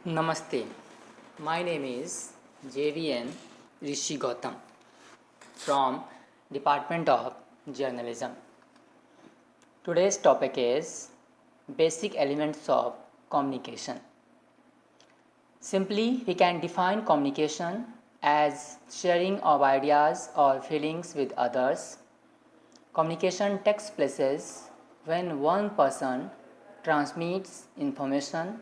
Namaste. My name is JVN Rishi Gautam from Department of Journalism. Today's topic is basic elements of communication. Simply, we can define communication as sharing of ideas or feelings with others. Communication takes place when one person transmits information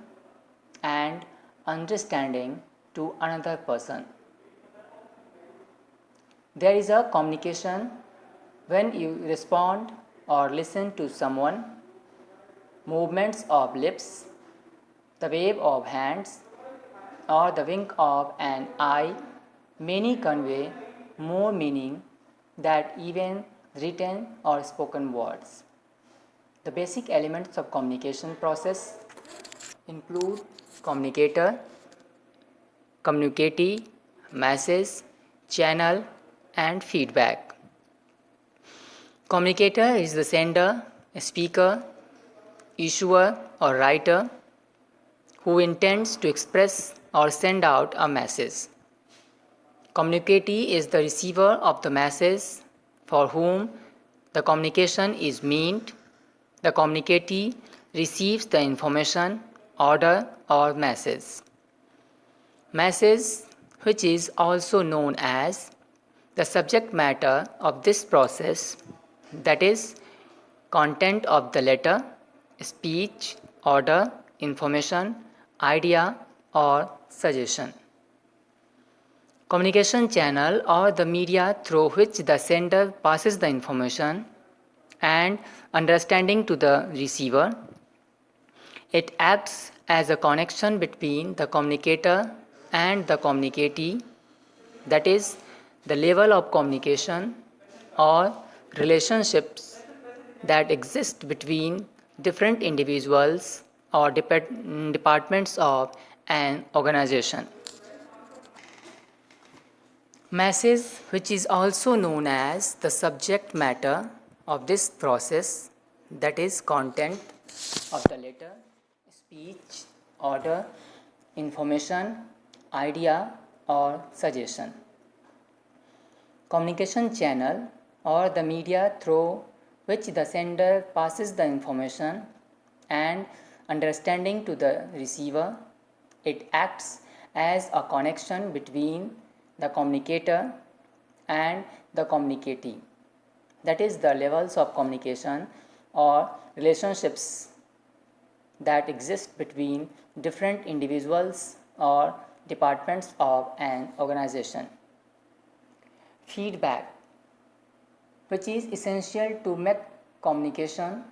and understanding to another person. There is a communication when you respond or listen to someone. Movements of lips, the wave of hands, or the wink of an eye may convey more meaning than even written or spoken words. The basic elements of communication process include communicator, communicatee, message, channel, and feedback. Communicator is the sender, speaker, issuer, or writer who intends to express or send out a message. Communicatee is the receiver of the message for whom the communication is meant. The communicatee receives the information, order, or message. Message, which is also known as the subject matter of this process, that is, content of the letter, speech, order, information, idea, or suggestion. Communication channel or the media through which the sender passes the information and understanding to the receiver. It acts as a connection between the communicator and the communicatee, that is, the level of communication or relationships that exist between different individuals or departments of an organization. Message, which is also known as the subject matter of this process, that is, content of the letter, speech, order, information, idea, or suggestion. Communication channel or the media through which the sender passes the information and understanding to the receiver. It acts as a connection between the communicator and the communicatee, that is, the levels of communication or relationships that exist between different individuals or departments of an organization. Feedback, which is essential to make communication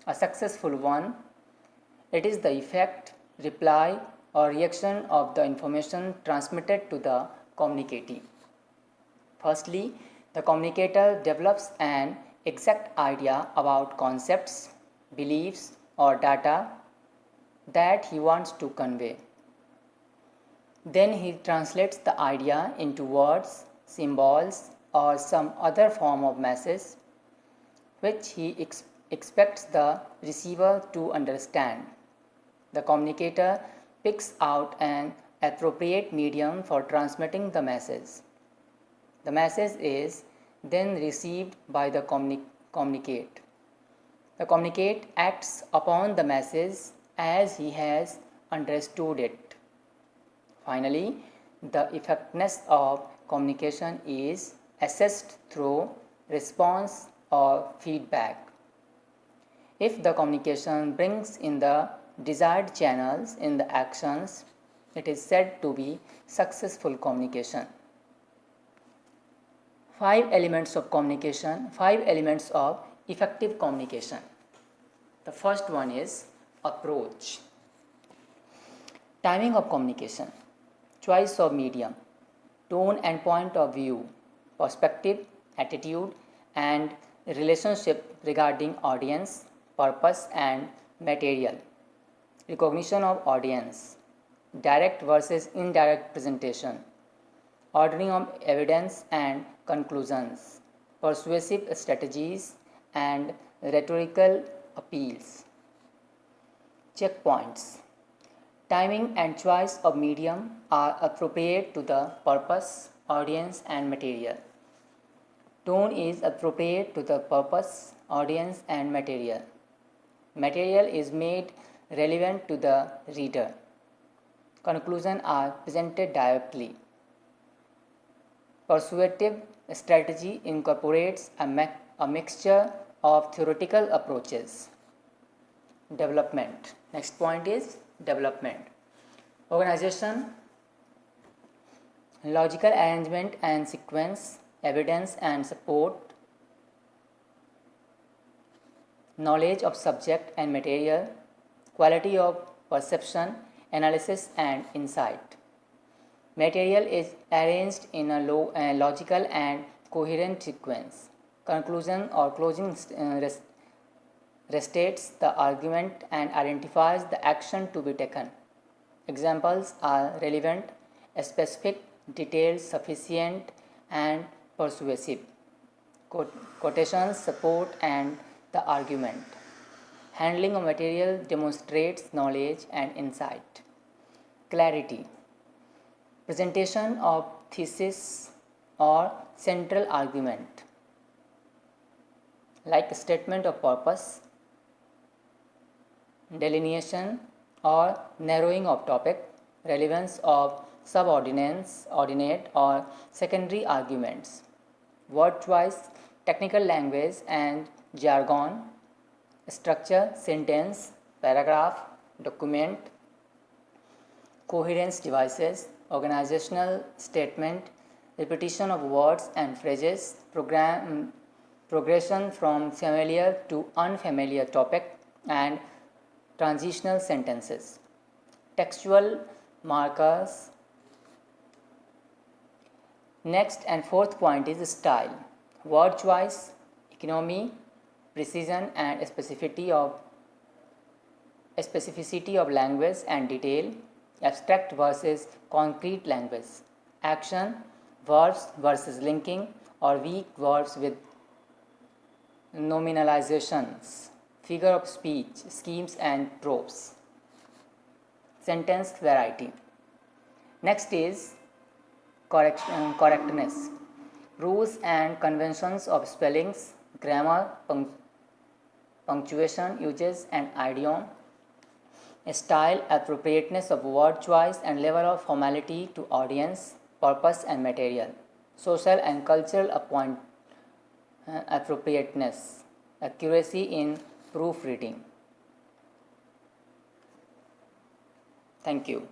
a successful one. It is the effect, reply, or reaction of the information transmitted to the communicatee. Firstly, the communicator develops an exact idea about concepts, beliefs, or data that he wants to convey. Then he translates the idea into words, symbols, or some other form of message which he expects the receiver to understand. The communicator picks out an appropriate medium for transmitting the message. The message is then received by the communicate. The communicate acts upon the message as he has understood it. Finally, the effectiveness of communication is assessed through response or feedback. If the communication brings in the desired channels in the actions, it is said to be successful communication. 5 elements of communication, 5 elements of effective communication. The first one is approach. Timing of communication, choice of medium, tone and point of view, perspective, attitude, and relationship regarding audience, purpose, and material. Recognition of audience, direct versus indirect presentation, ordering of evidence and conclusions, persuasive strategies, and rhetorical appeals. Checkpoints. Timing and choice of medium are appropriate to the purpose, audience, and material. Tone is appropriate to the purpose, audience, and material. Material is made relevant to the reader. Conclusions are presented directly. Persuasive strategy incorporates a mixture of theoretical approaches. Development. Next point is development. Organization, logical arrangement and sequence, evidence and support, knowledge of subject and material, quality of perception, analysis and insight. Material is arranged in a logical and coherent sequence. Conclusion or closing restates the argument and identifies the action to be taken. Examples are relevant, specific, detailed, sufficient, and persuasive. Quotations support and the argument. Handling of material demonstrates knowledge and insight. Clarity. Presentation of thesis or central argument, like statement of purpose, delineation or narrowing of topic, relevance of subordinate or secondary arguments, word choice, technical language and jargon, structure, sentence, paragraph, document, coherence devices, organizational statement, repetition of words and phrases, progression from familiar to unfamiliar topic, and transitional sentences. Textual markers. Next and fourth point is style. Word choice, economy, precision and specificity of language and detail, abstract versus concrete language, action, verbs versus linking or weak verbs with nominalizations, figure of speech, schemes and tropes, sentence variety. Next is correctness, rules and conventions of spellings, grammar, punctuation, uses and idiom, style, appropriateness of word choice and level of formality to audience, purpose and material, social and cultural appropriateness, accuracy in proofreading. Thank you.